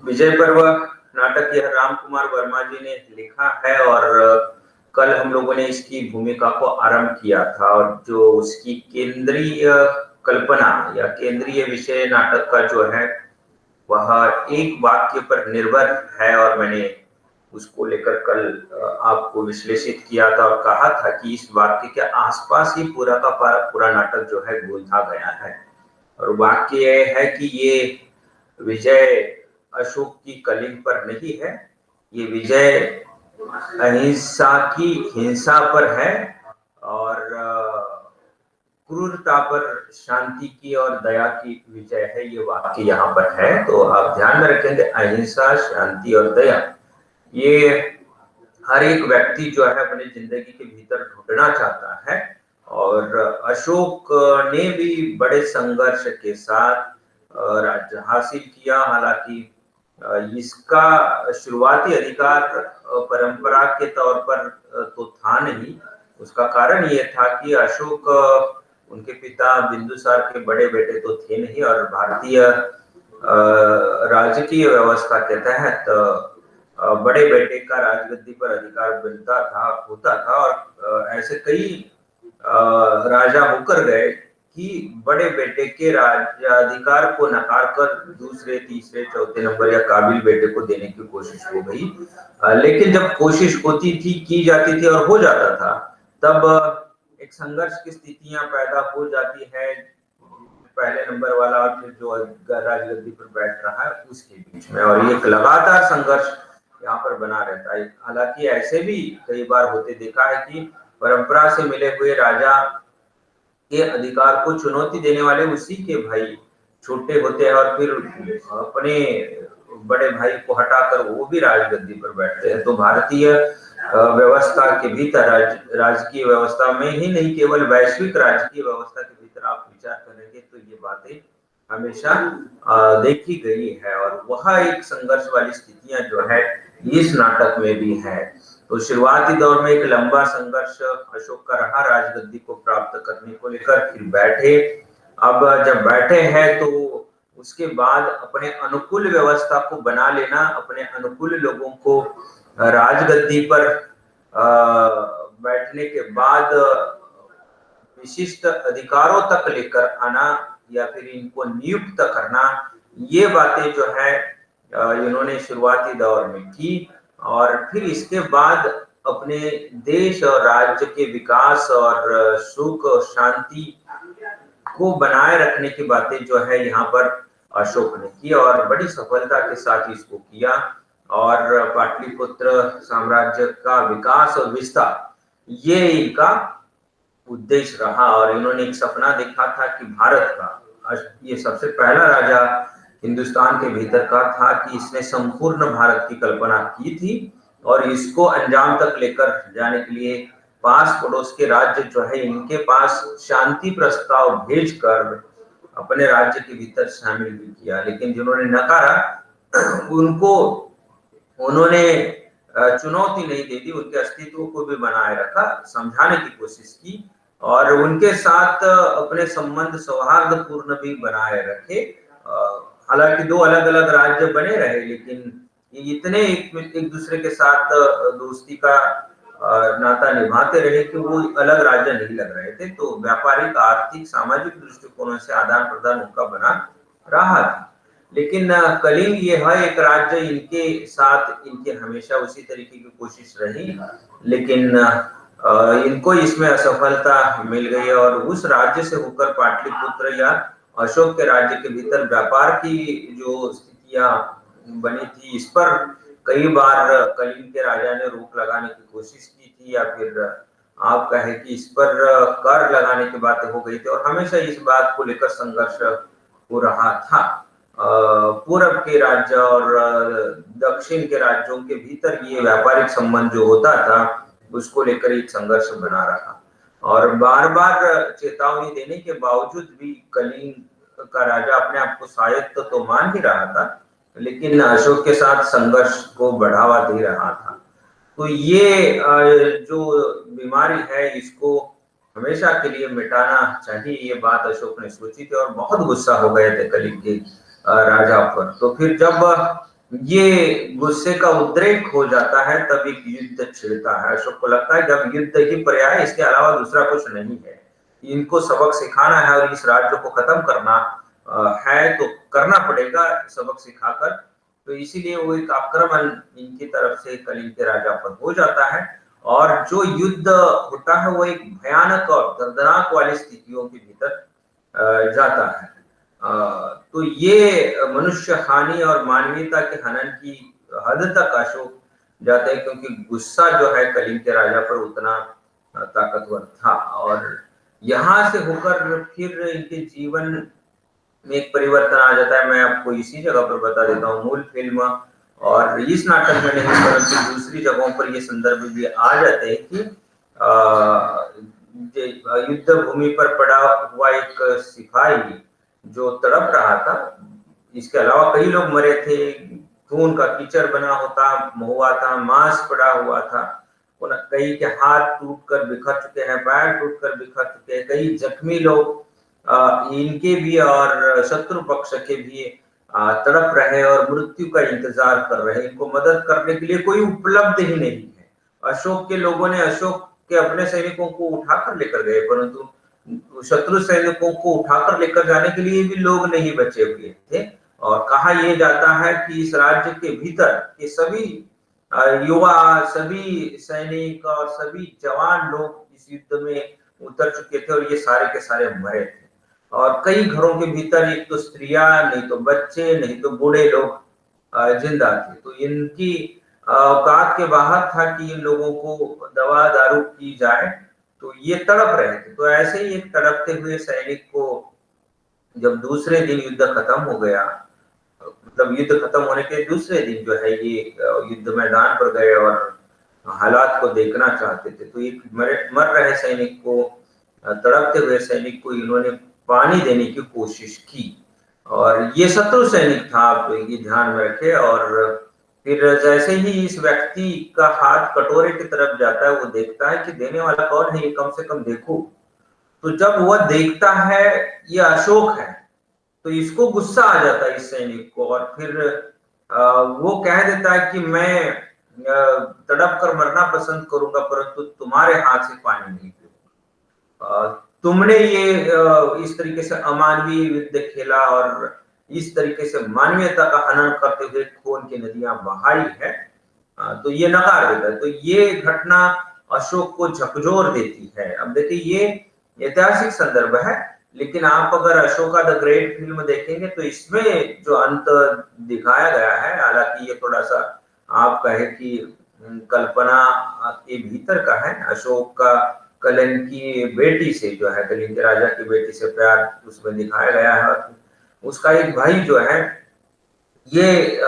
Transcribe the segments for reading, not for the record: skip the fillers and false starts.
विजय पर्व नाटक यह राम कुमार वर्मा जी ने लिखा है और कल हम लोगों ने इसकी भूमिका को आरंभ किया था और जो उसकी केंद्रीय कल्पना या केंद्रीय विषय नाटक का जो है वह एक वाक्य पर निर्भर है और मैंने उसको लेकर कल आपको विश्लेषित किया था और कहा था कि इस वाक्य के आसपास ही पूरा का पूरा नाटक जो है गूंथा गया है। और वाक्य यह है कि ये विजय अशोक की कलिंग पर नहीं है, ये विजय अहिंसा की हिंसा पर है और क्रूरता पर शांति की और दया की विजय है। ये वाक्य यहाँ पर है, तो आप ध्यान में रखेंगे अहिंसा, शांति और दया, ये हर एक व्यक्ति जो है अपनी जिंदगी के भीतर ढूंढना चाहता है और अशोक ने भी बड़े संघर्ष के साथ राज्य हासिल किया। हालांकि इसका शुरुआती अधिकार परंपरा के तौर पर तो था नहीं। उसका कारण ये था कि अशोक उनके पिता बिंदुसार के बड़े बेटे तो थे नहीं और भारतीय राजकीय व्यवस्था के तहत बड़े बेटे का राजगद्दी पर अधिकार बनता था, होता था और ऐसे कई राजा होकर गए कि बड़े बेटे के राज्याधिकार को नकार कर दूसरे, तीसरे, चौथे नंबर या काबिल बेटे को देने की कोशिश हो गई। लेकिन जब कोशिश होती थी, की जाती थी और हो जाता था, तब एक संघर्ष की स्थितियां पैदा हो जाती है पहले नंबर वाला और फिर जो राजगद्दी पर बैठ रहा है उसके बीच में, और ये लगातार संघर्ष यहाँ पर बना रहता है। हालांकि ऐसे भी कई बार होते देखा है कि परंपरा से मिले हुए राजा के अधिकार को चुनौती देने वाले उसी के भाई छोटे होते हैं और फिर अपने बड़े भाई को हटाकर वो भी राजगद्दी पर बैठते हैं। तो भारतीय व्यवस्था के भीतर, राजकीय व्यवस्था में ही नहीं केवल वैश्विक राजकीय व्यवस्था के भीतर आप विचार करेंगे तो ये बातें हमेशा देखी गई है और वह एक संघर्ष वाली स्थितियां जो है इस नाटक में भी है। तो शुरुआती दौर में एक लंबा संघर्ष अशोक का रहा राजगद्दी को प्राप्त करने को लेकर, फिर बैठे। अब जब बैठे हैं तो उसके बाद अपने अनुकूल व्यवस्था को बना लेना, अपने अनुकूल लोगों को राजगद्दी पर बैठने के बाद विशिष्ट अधिकारों तक लेकर आना या फिर इनको नियुक्त करना, ये बातें जो है इन्होंने शुरुआती दौर में की और फिर इसके बाद अपने देश और राज्य के विकास और सुख और शांति को बनाए रखने की बातें जो है यहाँ पर अशोक ने की और बड़ी सफलता के साथ इसको किया और पाटलिपुत्र साम्राज्य का विकास और विस्तार ये इनका उद्देश्य रहा। और इन्होंने एक सपना देखा था कि भारत का, ये सबसे पहला राजा हिंदुस्तान के भीतर का था कि इसने संपूर्ण भारत की कल्पना की थी और इसको अंजाम तक लेकर जाने के लिए पास पड़ोस के राज्य जो है इनके पास शांति प्रस्ताव भेजकर अपने राज्य के भीतर शामिल भी किया, लेकिन जिन्होंने नकारा उनको उन्होंने चुनौती नहीं दे दी, उनके अस्तित्व को भी बनाए रखा, समझाने की कोशिश की और उनके साथ अपने संबंध सौहार्दपूर्ण भी बनाए रखे। हालांकि दो अलग अलग राज्य बने रहे लेकिन इतने एक दूसरे के साथ दोस्ती का नाता निभाते रहे कि वो अलग राज्य नहीं लग रहे थे। तो व्यापारिक, आर्थिक, सामाजिक दृष्टिकोणों से आदान प्रदान उनका बना रहा था। लेकिन कलिंग ये है एक राज्य, इनके साथ इनके हमेशा उसी तरीके की कोशिश रही, लेकिन इनको इसमें असफलता मिल गई और उस राज्य से होकर पाटलिपुत्र या अशोक के राज्य के भीतर व्यापार की जो स्थितियां बनी थी इस पर कई बार कलिंग के राजा ने रोक लगाने की कोशिश की थी या फिर आप कहें कि इस पर कर लगाने की बातें हो गई थी और हमेशा इस बात को लेकर संघर्ष हो रहा था। पूरब के राज्य और दक्षिण के राज्यों के भीतर ये व्यापारिक संबंध जो होता था उसको लेकर एक संघर्ष बना रहा और बार बार चेतावनी देने के बावजूद भी कलिंग का राजा अपने आप को स्वायत्त तो मान ही रहा था लेकिन अशोक के साथ संघर्ष को बढ़ावा दे रहा था। तो ये जो बीमारी है इसको हमेशा के लिए मिटाना चाहिए, ये बात अशोक ने सोची थी और बहुत गुस्सा हो गए थे कलिंग के राजा पर। तो फिर जब ये गुस्से का उद्रेक हो जाता है तब एक युद्ध छिड़ता है। अशोक को लगता है जब युद्ध ही पर्याय, इसके अलावा दूसरा कुछ नहीं है, इनको सबक सिखाना है और इस राज्य को खत्म करना है तो करना पड़ेगा सबक सिखाकर। तो इसीलिए वो एक आक्रमण इनकी तरफ से कलिंग के राजा पर हो जाता है और जो युद्ध होता है वो एक भयानक और दर्दनाक वाली स्थितियों के भीतर जाता है। तो ये मनुष्य हानि और मानवीयता के हनन की हद तक अशोक जाते हैं, क्योंकि गुस्सा जो है कलिंग के राजा पर उतना ताकतवर था। और यहाँ से होकर फिर इनके जीवन में एक परिवर्तन आ जाता है। मैं आपको इसी जगह पर बता देता हूँ, मूल फिल्म और इस नाटक में नहीं परंतु दूसरी जगहों पर ये संदर्भ भी आ जाते हैं कि युद्ध भूमि पर पड़ा हुआ एक सिपाही जो तड़प रहा था, इसके अलावा कई लोग मरे थे, खून का कीचड़ बना हुआ था, मांस पड़ा हुआ था, कई के हाथ टूटकर बिखर चुके हैं, पैर टूटकर बिखर चुके हैं, कई जख्मी लोग इनके भी और शत्रु पक्ष के भी तड़प रहे और मृत्यु का इंतजार कर रहे हैं। इनको मदद करने के लिए कोई उपलब्ध ही नहीं है। अशोक के लोगों ने अशोक के अपने सैनिकों को उठाकर लेकर गए, परंतु शत्रु सैनिकों को उठाकर लेकर जाने के लिए भी लोग नहीं बचे हुए थे। और कहा यह जाता है कि इस राज्य के भीतर के सभी युवा, सभी सैनिक और सभी जवान लोग इस युद्ध में उतर चुके थे और ये सारे के सारे मरे थे। और कई घरों के भीतर एक तो स्त्रियां, नहीं तो बच्चे, नहीं तो बूढ़े लोग जिंदा थे। तो इनकी औकात के बाहर था कि इन लोगों को दवा दारू की जाए, तो ये तड़प रहे थे। तो ऐसे ही एक तड़पते हुए सैनिक को जब दूसरे दिन युद्ध खत्म हो गया, मतलब युद्ध खत्म होने के दूसरे दिन जो है ये युद्ध मैदान पर गए और हालात को देखना चाहते थे, तो एक मर रहे सैनिक को, तड़पते हुए सैनिक को इन्होंने पानी देने की कोशिश की और ये शत्रु सैनिक था, आप ये ध्यान में रखें। और फिर जैसे ही इस व्यक्ति का हाथ कटोरे की तरफ जाता है, वो देखता है कि देने वाला कौन है, ये कम से कम देखो। तो जब वह देखता है ये अशोक है, तो इसको गुस्सा आ जाता है इस सैनिक को और फिर वो कह देता है कि मैं तड़प कर मरना पसंद करूंगा, परंतु तुम्हारे हाथ से पानी नहीं पीऊंगा। तुमने ये इस तरीके से अमानवीय युद्ध खेला और इस तरीके से मानवीयता का हनन करते हुए खून की नदियां बहाई है, तो ये नकार देता है। तो ये घटना अशोक को झकझोर देती है। अब देखिए ये ऐतिहासिक संदर्भ है, लेकिन आप अगर अशोका द ग्रेट फिल्म देखेंगे तो इसमें जो अंत दिखाया गया है, हालांकि ये थोड़ा सा आप कहे कि कल्पना के भीतर का है। अशोक का कलिंग की बेटी से जो है, कलिंग के राजा की बेटी से प्यार उसमें दिखाया गया है। उसका एक भाई जो है ये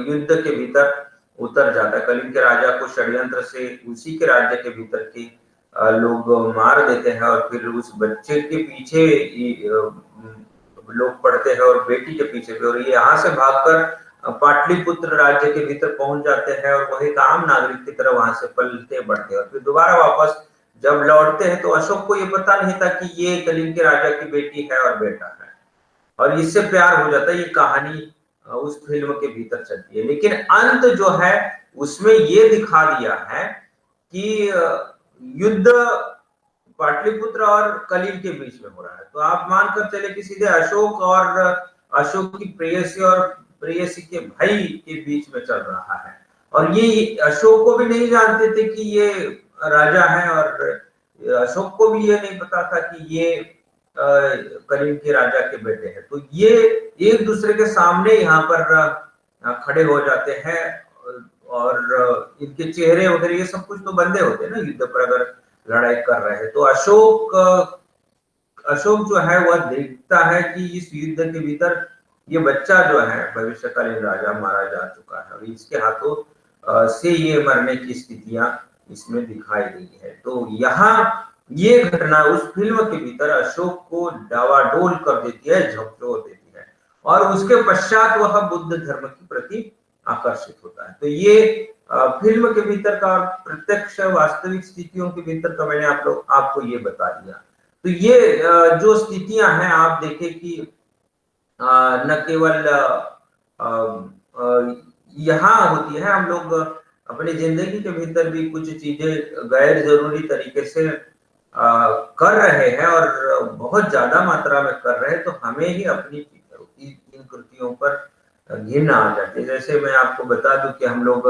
युद्ध के भीतर उतर जाता है। कलिंग के राजा को षड्यंत्र से उसी के राज्य के भीतर के लोग मार देते हैं और फिर उस बच्चे के पीछे लोग पड़ते हैं और बेटी के पीछे भी, और ये यहाँ से भागकर पाटलिपुत्र राज्य के भीतर पहुंच जाते हैं और वही एक आम नागरिक की तरह वहां से पलते बढ़ते हैं। और फिर दोबारा वापस जब लौटते हैं तो अशोक को ये पता नहीं था कि ये कलिंग के राजा की बेटी है और बेटा है, और इससे प्यार हो जाता है। ये कहानी उस फिल्म के भीतर चलती है, लेकिन अंत जो है उसमें ये दिखा दिया है कि युद्ध पाटलिपुत्र और कलिंग के बीच में हो रहा है। तो आप मानकर चले कि सीधे अशोक और अशोक की प्रेयसी और प्रेयसी के भाई के बीच में चल रहा है। और ये अशोक को भी नहीं जानते थे कि ये राजा है, और अशोक को भी ये नहीं पता था कि ये कलिंग के राजा के बेटे हैं। तो ये एक दूसरे के सामने यहाँ पर खड़े हो जाते हैं और इनके चेहरे वगैरह ये सब कुछ तो बंदे होते हैं ना युद्ध पर अगर लड़ाई कर रहे हैं। तो अशोक जो है वह देखता है कि इस युद्ध के भीतर ये बच्चा जो है भविष्यकालीन राजा मारा जा चुका है और इसके हाथों से ये मरने की स्थितियां इसमें दिखाई गई है। तो यहाँ ये घटना उस फिल्म के भीतर अशोक को डावाडोल कर देती है, झकझोर देती है, और उसके पश्चात वह बुद्ध धर्म के प्रति आकर्षित होता है। तो ये फिल्म के भीतर का प्रत्यक्ष वास्तविक स्थितियों के भीतर का मैंने आपको ये बता दिया। तो ये जो स्थितियां हैं आप देखें कि न केवल यहाँ होती है। हम लोग अपनी जिंदगी के भीतर भी कुछ चीजें गैर जरूरी तरीके से कर रहे हैं और बहुत ज्यादा मात्रा में कर रहे हैं, तो हमें ही अपनी इन कृतियों पर घिन आ जाती है। जैसे मैं आपको बता दूं कि हम लोग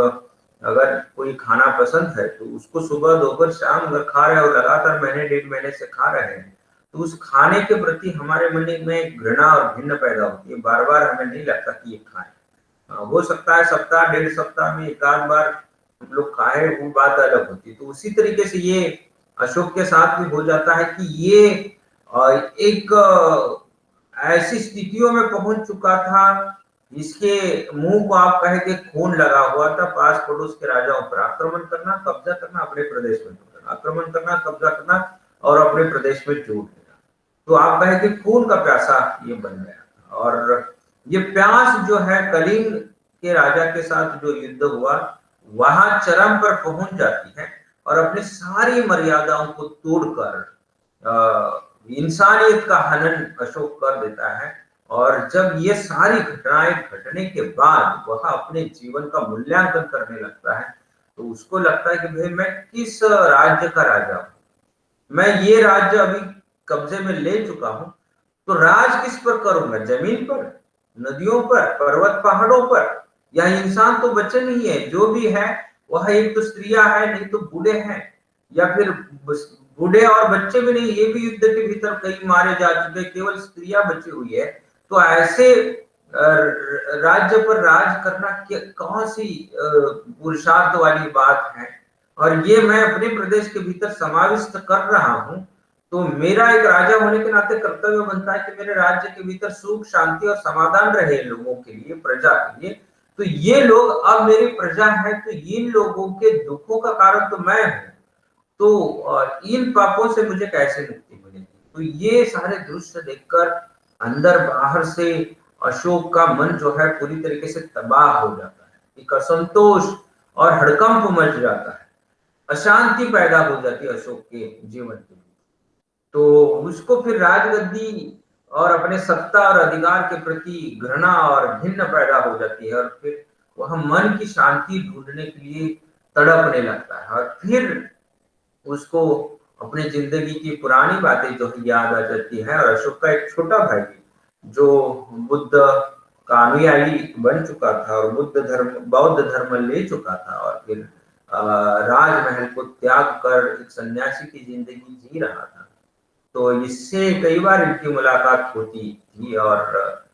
अगर कोई खाना पसंद है तो उसको सुबह दोपहर शाम अगर खा रहे हैं और लगातार महीने डेढ़ महीने से खा रहे हैं, तो उस खाने के प्रति हमारे मन में घृणा और घिन्न पैदा होती है। बार बार हमें नहीं लगता कि ये खाएं। हो सकता है सप्ताह डेढ़ सप्ताह में एक आध बार हम लोग खाए, वो बात अलग होती है। तो उसी तरीके से ये अशोक के साथ भी हो जाता है कि ये एक ऐसी स्थितियों में पहुंच चुका था जिसके मुंह को आप कहे कि खून लगा हुआ था। पास पड़ोस के राजाओं पर आक्रमण करना, कब्जा करना, अपने प्रदेश में करना, आक्रमण करना, कब्जा करना और अपने प्रदेश में जूट लेना। तो आप कहे कि खून का प्यासा ये बन गया। और ये प्यास जो है कलिंग के राजा के साथ जो युद्ध हुआ वहां चरम पर पहुंच जाती है और अपनी सारी मर्यादाओं को तोड़कर इंसानियत का हनन अशोक कर देता है। और जब ये सारी घटनाएं घटने के बाद वह अपने जीवन का मूल्यांकन करने लगता है, तो उसको लगता है कि भाई मैं किस राज्य का राजा हूं, मैं ये राज्य अभी कब्जे में ले चुका हूं, तो राज किस पर करूंगा? जमीन पर, नदियों पर, पर्वत पहाड़ों पर? या इंसान तो बचे नहीं है, जो भी है वह एक तो स्त्रियां है, नहीं तो बूढ़े हैं, या फिर बूढ़े और बच्चे भी नहीं, ये भी युद्ध के भीतर कई मारे जा चुके, केवल स्त्रियां बची हुई है। तो ऐसे राज्य पर राज करना कौन सी पुरुषार्थ वाली बात है? और ये मैं अपने प्रदेश के भीतर समाविष्ट कर रहा हूं, तो मेरा एक राजा होने के नाते कर्तव्य बनता है कि मेरे राज्य के भीतर सुख शांति और समाधान रहे लोगों के लिए, प्रजा के लिए। तो ये लोग अब मेरी प्रजा है, तो इन लोगों के दुखों का कारण तो मैं हूं, तो इन पापों से मुझे कैसे मुक्ति मिलेगी? तो ये सारे दृश्य देखकर अंदर बाहर से अशोक का मन जो है पूरी तरीके से तबाह हो जाता है। एक असंतोष और हड़कंप मच जाता है, अशांति पैदा हो जाती है अशोक के जीवन के लिए। तो उसको फिर राजगद्दी और अपने सत्ता और अधिकार के प्रति घृणा और घिन्न पैदा हो जाती है और फिर वह मन की शांति ढूंढने के लिए तड़पने लगता है। और फिर उसको अपनी जिंदगी की पुरानी बातें जो है याद आ जाती है। और अशोक का एक छोटा भाई जो बुद्ध का अनुयायी बन चुका था और बौद्ध धर्म ले चुका था और फिर राजमहल को त्याग कर एक सन्यासी की जिंदगी जी रहा था, तो इससे कई बार इनकी मुलाकात होती थी। और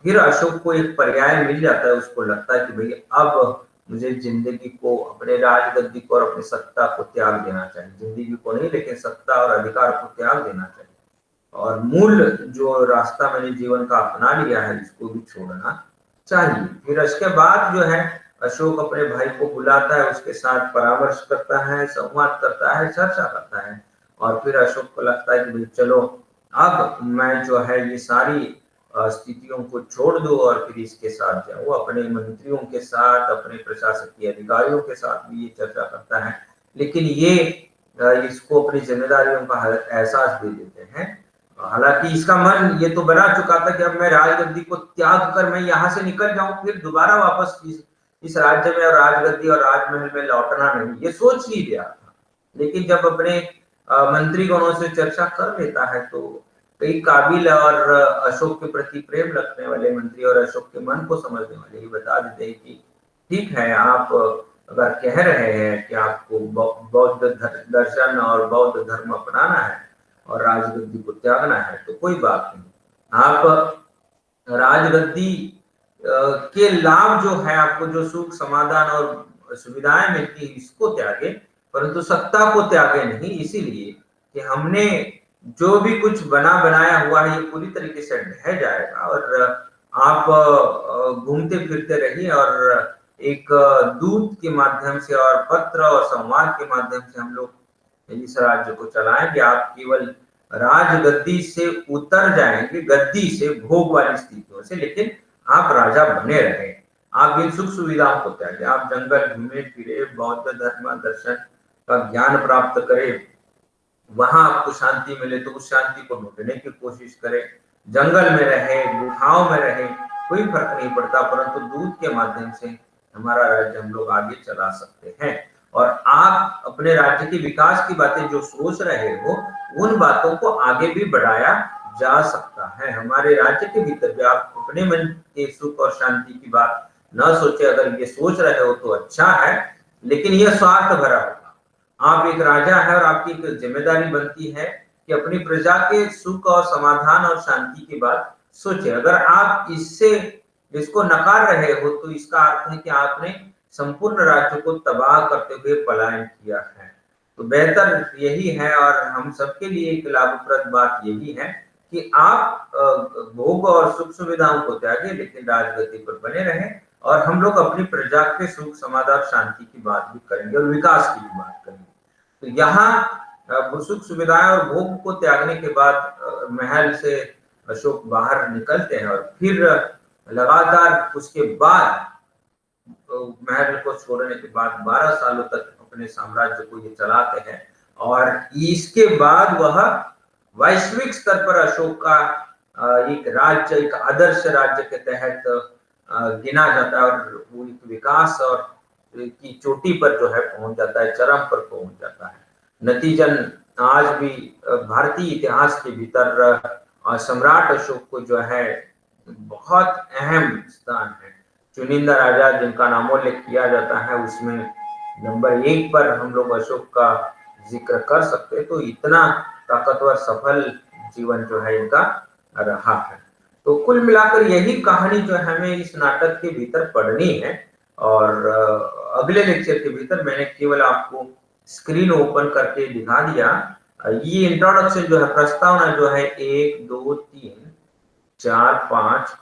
फिर अशोक को एक पर्याय मिल जाता है, उसको लगता है कि भाई अब मुझे जिंदगी को, अपने राजगद्दी को और अपनी सत्ता को त्याग देना चाहिए। जिंदगी को नहीं, लेकिन सत्ता और अधिकार को त्याग देना चाहिए और मूल जो रास्ता मैंने जीवन का अपना लिया है इसको भी छोड़ना चाहिए। फिर इसके बाद जो है अशोक अपने भाई को बुलाता है, उसके साथ परामर्श करता है, संवाद करता है, चर्चा करता है। और फिर अशोक को लगता है कि भाई चलो अब मैं जो है ये सारी स्थितियों को छोड़ दो और फिर इसके साथ जाओ। अपने मंत्रियों के साथ, अपने प्रशासकीय अधिकारियों के साथ भी ये चर्चा करता है, लेकिन ये इसको अपनी जिम्मेदारियों का एहसास दे देते हैं। हालांकि इसका मन ये तो बना चुका था कि अब मैं राजगद्दी को त्याग कर मैं यहाँ से निकल जाऊं, फिर दोबारा वापस इस राज्य में और राजगद्दी और राजमहल में लौटना नहीं, ये सोच ही लिया था। लेकिन जब अपने मंत्रीगणों से चर्चा कर लेता है तो कई काबिल और अशोक के प्रति प्रेम रखने वाले मंत्री और अशोक के मन को समझने वाले ही बता देते हैं कि ठीक है, आप अगर कह रहे हैं कि आपको बौद्ध दर्शन और बौद्ध धर्म अपनाना है और राजगद्दी को त्यागना है, तो कोई बात नहीं, आप राजगद्दी के लाभ जो है, आपको जो सुख समाधान और सुविधाएं मिलती है इसको त्यागे, परंतु सत्ता को त्यागे नहीं। इसीलिए कि हमने जो भी कुछ बना बनाया हुआ है ये पूरी तरीके से ढह जाएगा और आप घूमते फिरते रहिए और एक दूत के माध्यम से और पत्र और संवाद के माध्यम से हम लोग इस राज्य को चलाएंगे। आप केवल राजगद्दी से उतर जाएंगे, गद्दी से, भोग वाली स्थितियों से, लेकिन आप राजा बने रहे। आप इन सुख सुविधाओं को त्यागे, आप जंगल घूमे फिरे, बौद्ध धर्म दर्शन का ज्ञान प्राप्त करें, वहां आपको शांति मिले तो उस शांति को ढूंढने की कोशिश करें, जंगल में रहे, गुफाओं में रहे, कोई फर्क नहीं पड़ता, परंतु दूध के माध्यम से हमारा राज्य हम लोग आगे चला सकते हैं। और आप अपने राज्य के विकास की बातें जो सोच रहे हो, उन बातों को आगे भी बढ़ाया जा सकता है। हमारे राज्य के भीतर भी आप अपने मन के सुख और शांति की बात न सोचे, अगर ये सोच रहे हो तो अच्छा है, लेकिन यह स्वार्थ भरा होगा। आप एक राजा है और आपकी एक जिम्मेदारी बनती है कि अपनी प्रजा के सुख और समाधान और शांति की बात सोचे। अगर आप इसको नकार रहे हो तो इसका अर्थ है कि आपने संपूर्ण राज्य को तबाह करते हुए पलायन किया है। तो बेहतर यही है और हम सबके लिए एक लाभप्रद बात यही है कि आप भोग और सुख सुविधाओं को त्यागे, लेकिन राजगति पर बने रहें और हम लोग अपनी प्रजा के सुख समाधान शांति की बात भी करेंगे और विकास की भी बात करेंगे। तो यहाँ सुख सुविधाएं और भोग को त्यागने के बाद महल से अशोक बाहर निकलते हैं और फिर लगातार उसके बाद महल को छोड़ने के बाद 12 सालों तक अपने साम्राज्य को ये चलाते हैं। और इसके बाद वह वैश्विक स्तर पर अशोक का एक राज्य, एक आदर्श राज्य के तहत गिना जाता है और वो एक विकास और की चोटी पर जो है पहुंच जाता है, चरम पर पहुंच जाता है। नतीजन आज भी भारतीय इतिहास के भीतर सम्राट अशोक को जो है बहुत अहम स्थान है। चुनिंदा राजा जिनका नामोल्लेख किया जाता है उसमें नंबर 1 पर हम लोग अशोक का जिक्र कर सकते हैं। तो इतना ताकतवर सफल जीवन जो है इनका रहा है। तो कुल मिलाकर यही कहानी जो हमें इस नाटक के भीतर पढ़नी है। और अगले लेक्चर के भीतर मैंने केवल आपको स्क्रीन ओपन करके दिखा दिया। ये इंट्रोडक्शन जो है, प्रस्तावना जो है 1 2 3 4 5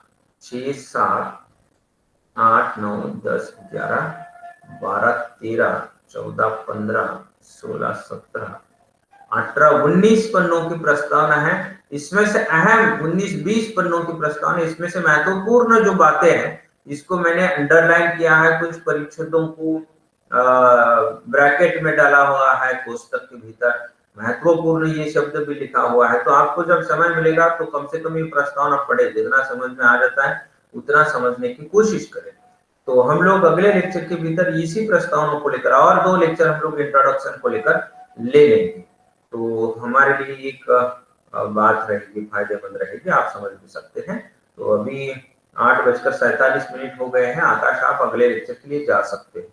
6 7 8 9 10 11 12 13 14 15 16 17 18 19 पन्नों की प्रस्तावना है। इसमें से अहम 19-20 पन्नों की प्रस्तावना, इसमें से महत्वपूर्ण जो बातें हैं इसको मैंने अंडरलाइन किया है, कुछ परिच्छेदों को ब्रैकेट में डाला हुआ है कोष्टक के भीतर, महत्वपूर्ण ये शब्द भी लिखा हुआ है। तो आपको जब समय मिलेगा तो कम से कम ये प्रस्तावना पढ़े, जितना समझ में आ जाता है उतना समझने की कोशिश करें। तो हम लोग अगले लेक्चर के भीतर इसी प्रस्तावना को लेकर और 2 लेक्चर हम लोग इंट्रोडक्शन को लेकर ले लेंगे। तो हमारे लिए एक बात रहेगी, फायदेमंद रहेगी, आप समझ भी सकते हैं। तो अभी 8:47 हो गए हैं। आकाश, आप अगले लेक्चर के लिए जा सकते हैं।